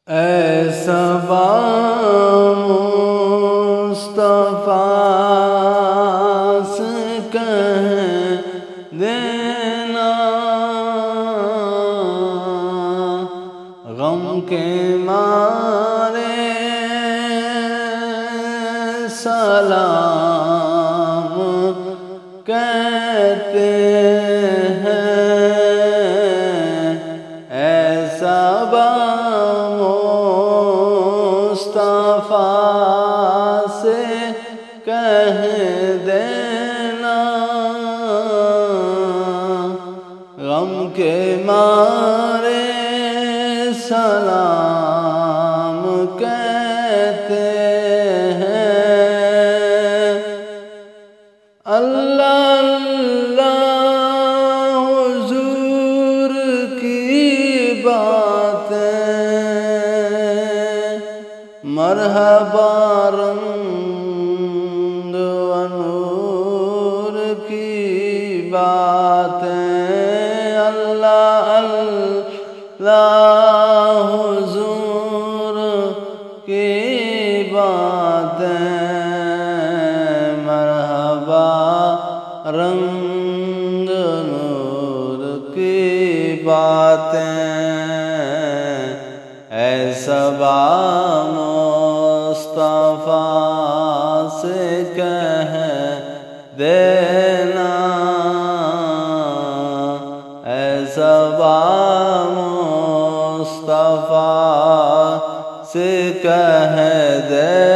اے صبا مصطفیٰ سے کہہ دینا غم کے مارے سلام کہتے ہیں اے صبا مصطفیٰ سے کہہ دینا غم کے مارے سلام کہتے ہیں اللہ اللہ حضور کی باتیں مرحبا رنگ و نور کی باتیں اللہ اللہ حضور کی باتیں مرحبا رنگ نور کی باتیں اے صبا مصطفیٰ سے کہہ دینا اے صبا مصطفیٰ سے کہہ دینا